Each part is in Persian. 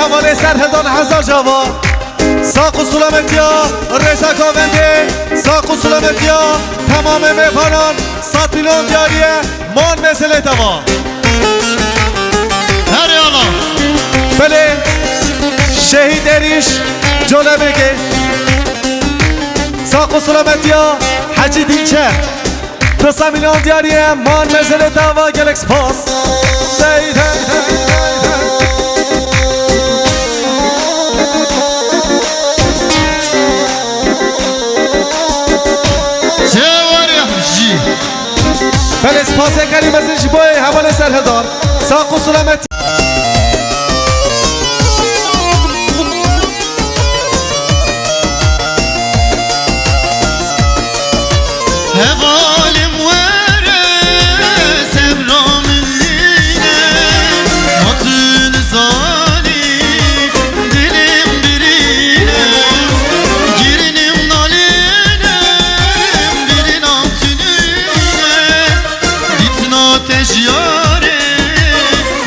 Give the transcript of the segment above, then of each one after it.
حواله سرهدان هزار جوا ساق و سلامتیا رضا گاونده ساق و سلامتیا تمام مهمانان 100 میلیون دیاریه مان مسئله دوا هر یالا بله شهید اریش جلو بگه ساق و سلامتیا حجی دینچه 200 میلیون دیاریه مان مسئله دوا گلکس پاس بله سپاس کریم از این جبای حوال سرهدار ساق و سلامت hevalim vere sevramın yine matın zali dilim birine girinim naline birin altınine ditin ateş yare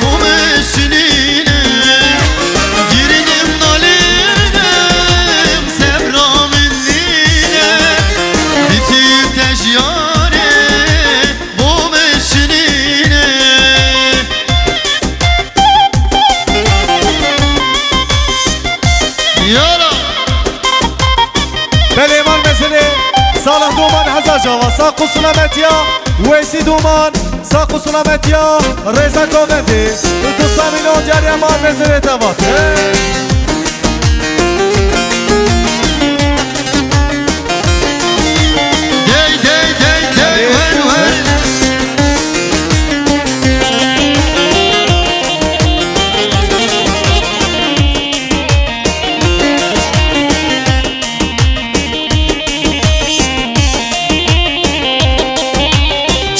bu mesinine girinim naline sevramın yine ditin ateş yare bu mesinine yara بله ایمان مسئله صالح دومان هزار جوا ساق و سلامتیا ویسی دومان ساق و سلامتیا رضا گاونده 200 میلیون دیاری امان مسئله دوات dey dey dey dey ver ver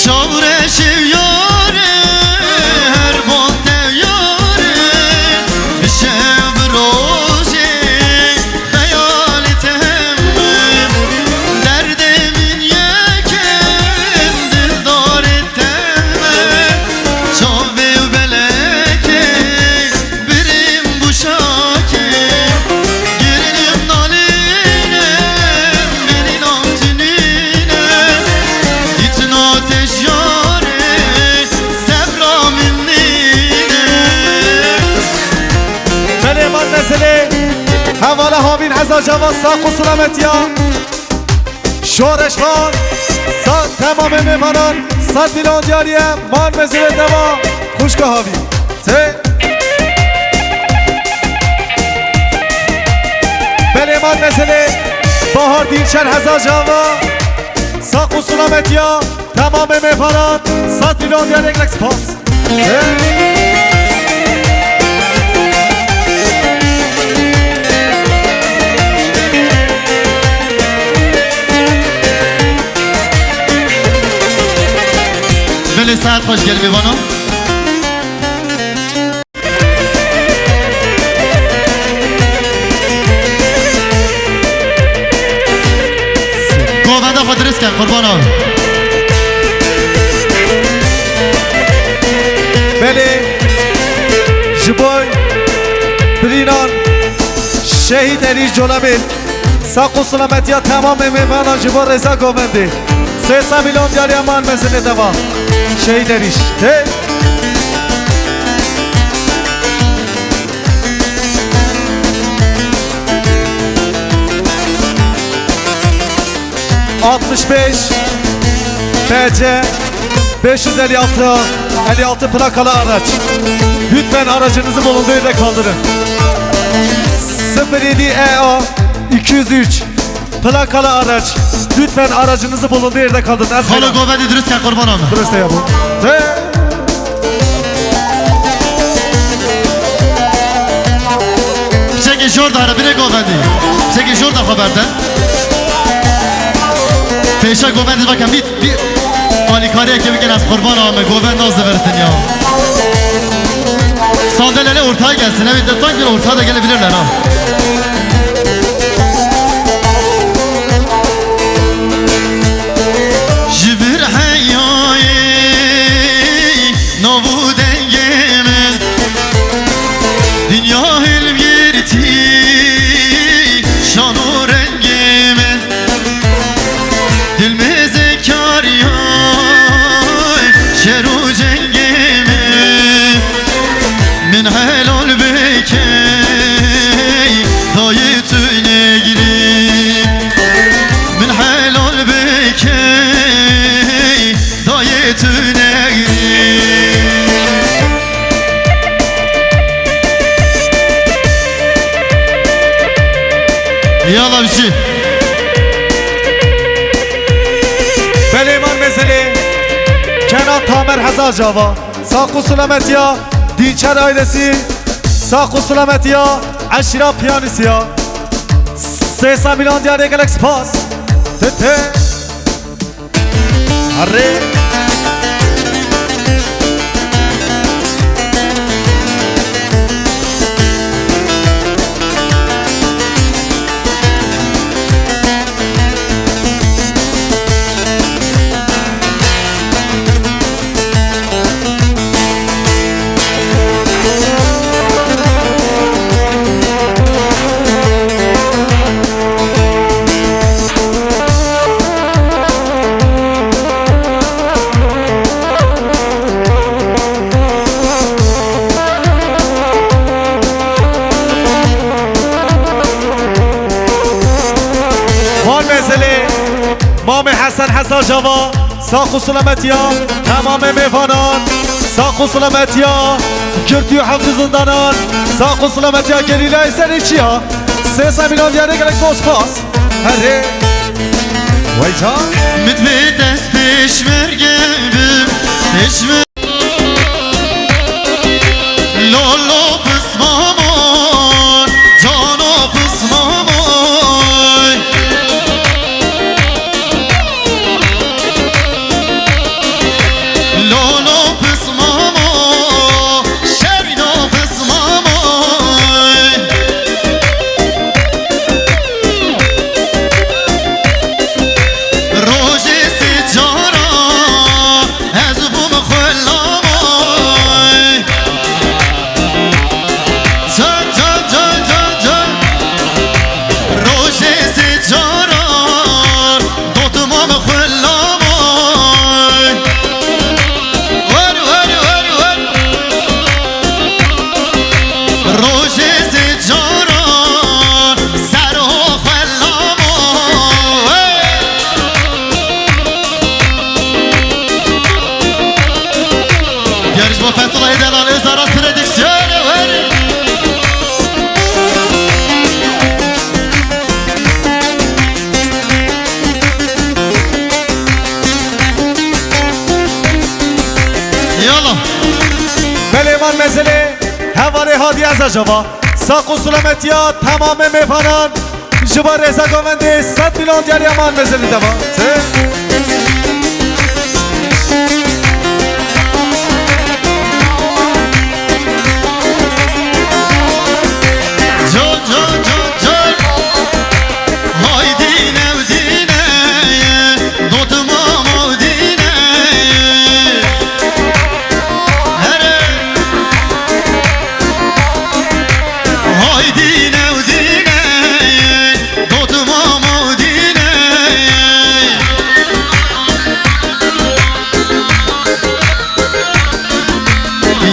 çavre şiv yare her bolte yare bir şev roze hayali temmem derdemin yekem dildar ettemem çavve beleke birim bu şake gerilim naline benim altınine ditin ateş yare sevramın nine بله ایمان مسئله حواله هاوین هزار جوا ساق و سلامتیا شورش خان تمام مهمانان 100 میلیون دیاریه مان مسئله دوا خوشگاه هاوین بله ایمان مسئله بهار دیلشن هزار جوا ساق و سلامتیا تمام مهمانان 100 میلیون دیاریه گلکس پاس بله ساعت خوش گل میوانم گوونده خود رس کن قربانم بله جبای برینان شهید علی جلبی ساق و سلامتی تمام مهمانان جبای رضا گاونده 300 میلیون دیاری امان مزنه دوا شهید علیش 65 TC 556 56 plakalı araç. Lütfen aracınızı bulunduğu yerde kaldırın. 07 EO 203 plakalı araç. Lütfen aracınızı bulunduğu yerde kaldırın. Hala govedi dürüst kal kurban olma. Dürüst ya bu. Çekin şurada ara bire govedi. Çekin şurada haberden. Peşa govedi bakın bir malikariye ki bir az kurban olma. Govedi nazlı versin ya. Sandalyeyle ortaya gelsin. Evet de sanki ortaya da gelebilirler ha. Jibir hayai navu dengemen dünya ki dayı tüneği Yalla bir şey Beliman mesele Kenan Tamer Hazar Cava Sağ selamet ya Dinçer ailesi Sağ selamet ya Aşira piyanisi ya 300 milyon diğer Galaxy Pass Tete Arre مام حسن حسن جوا ساق و سلامت یا تمام میوانان ساق و سلامت یا گردی و حفظ زندانان ساق و سلامت یا گلیله ایسر چیا 300 میلیون دیاره گلک دوست پاس هره وای جان مدوی دست پیشمرگم پیشمرگم لولو پسمامان جانو پسمامان لولو پسمامان شبینو پسمامان روژه سجارا از بوم خلامان جان جان جان جان جان روژه سجارا دوتمام خلامان ور ور ور ور روژه سجارا سر و خلامان بیارش با فتولای دلال ازاراز پردیکسیون ور یالا بلیمان mesele هواره هادی از جوا ساق و سلامت یا تمام میوانان جبا رزا گوونده 100 میلیون دیاری امان mesele دوا جان جان جان جان های دینه و دینه دوتمام و دینه هره های دینه و دینه دوتمام و دینه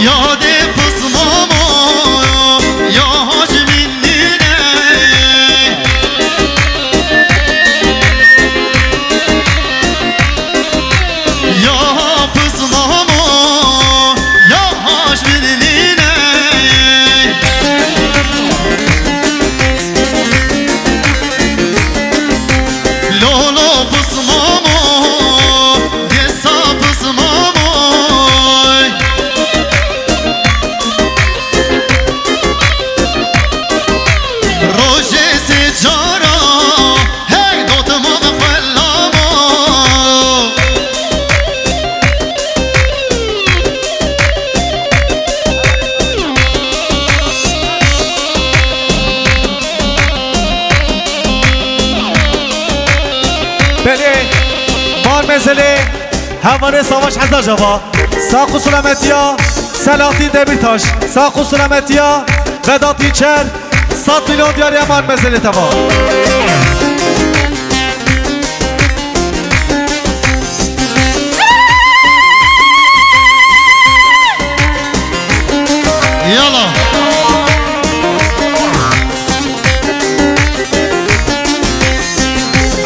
یاد پسمامو یا حاجمین دینه یا پسمامو یا حاجمین دینه لولو پسمامو دسا پسمامو روژه سجارا هی دوتمام خلامو بله مان mesele هواره ساواش حزا جوا ساق و سلامت یا سلاطین دبیرتاش ساق و سلامت یا وداتی چر 100 میلیون دیاری امان mesele تمام یالا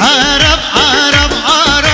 عرب عرب عرب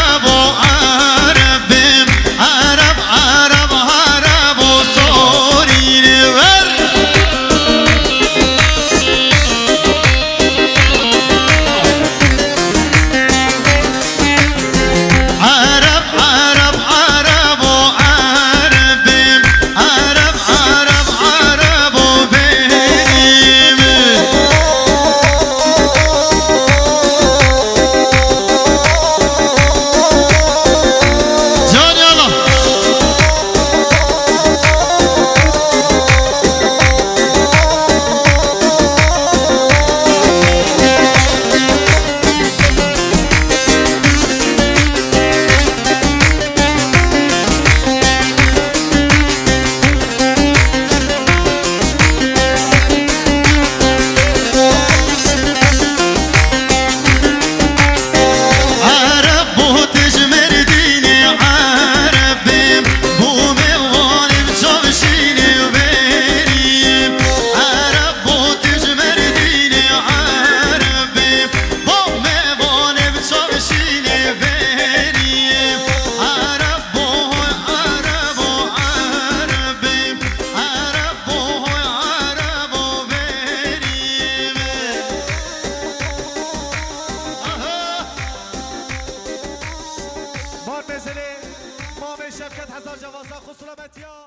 سلامتی ها